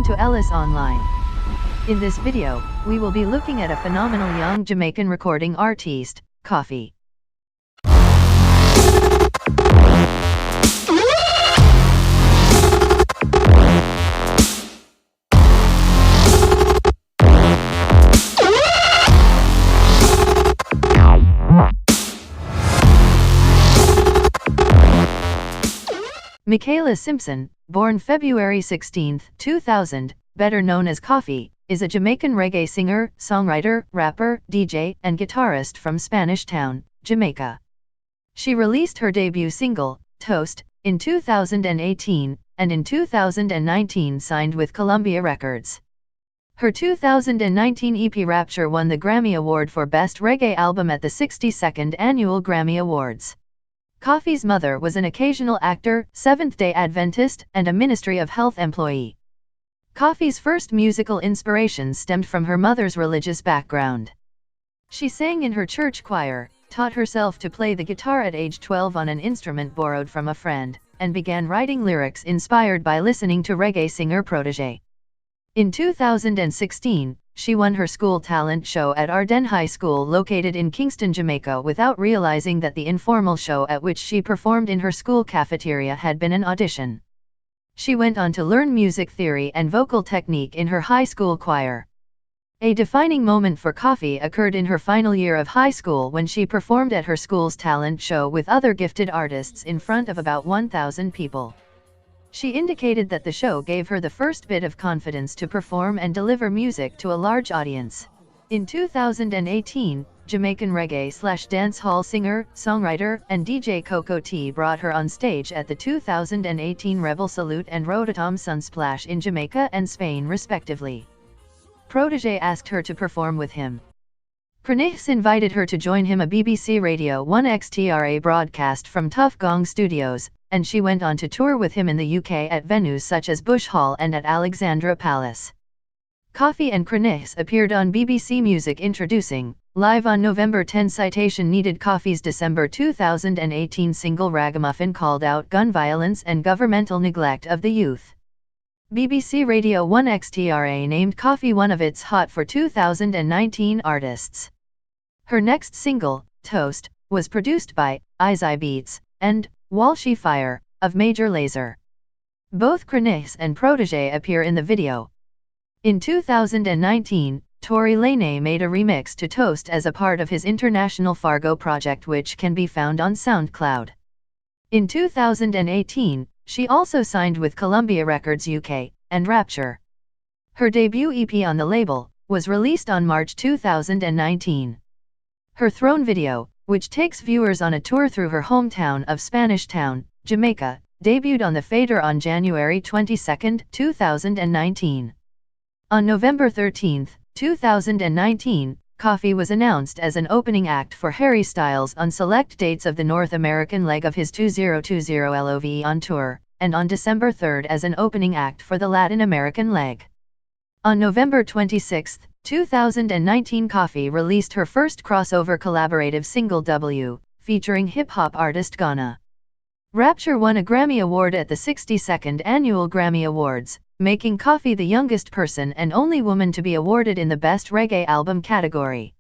Welcome to Ellis Online. In this video, we will be looking at a phenomenal young Jamaican recording artiste, Koffee. Michaela Simpson, born February 16, 2000, better known as Koffee, is a Jamaican reggae singer, songwriter, rapper, DJ, and guitarist from Spanish Town, Jamaica. She released her debut single, Toast, in 2018, and in 2019 signed with Columbia Records. Her 2019 EP Rapture won the Grammy Award for Best Reggae Album at the 62nd Annual Grammy Awards. Koffee's mother was an occasional actor, Seventh-day Adventist, and a Ministry of Health employee. Koffee's first musical inspirations stemmed from her mother's religious background. She sang in her church choir, taught herself to play the guitar at age 12 on an instrument borrowed from a friend, and began writing lyrics inspired by listening to reggae singer Protégé. In 2016, she won her school talent show at Ardennes High School located in Kingston, Jamaica without realizing that the informal show at which she performed in her school cafeteria had been an audition. She went on to learn music theory and vocal technique in her high school choir. A defining moment for Koffee occurred in her final year of high school when she performed at her school's talent show with other gifted artists in front of about 1,000 people. She indicated that the show gave her the first bit of confidence to perform and deliver music to a large audience. In 2018, Jamaican reggae/dancehall singer, songwriter, and DJ Coco T brought her on stage at the 2018 Rebel Salute and Rototom Sunsplash in Jamaica and Spain respectively. Protégé asked her to perform with him. Prenix invited her to join him a BBC Radio 1 Xtra broadcast from Tuff Gong Studios, and she went on to tour with him in the UK at venues such as Bush Hall and at Alexandra Palace. Koffee and Prenix appeared on BBC Music introducing, live on November 10. Citation needed. Koffee's December 2018 single Ragamuffin called out gun violence and governmental neglect of the youth. BBC Radio 1 Xtra named Koffee one of its Hot for 2019 artists. Her next single, Toast, was produced by Izzy Beats and Walshy Fire of Major Lazer. Both Prenix and Protégé appear in the video. In 2019, Tory Lanez made a remix to Toast as a part of his international Fargo project, which can be found on SoundCloud. In 2018, she also signed with Columbia Records UK and Rapture. Her debut EP on the label was released on March 2019. Her Throne video, which takes viewers on a tour through her hometown of Spanish Town, Jamaica, debuted on the Fader on January 22, 2019. On November 13, 2019, Koffee was announced as an opening act for Harry Styles on select dates of the North American leg of his 2020 LOVE on tour, and on December 3 as an opening act for the Latin American leg. On November 26, 2019, Koffee released her first crossover collaborative single W, featuring hip-hop artist Ghana. Rapture won a Grammy Award at the 62nd Annual Grammy Awards, making Koffee the youngest person and only woman to be awarded in the Best Reggae Album category.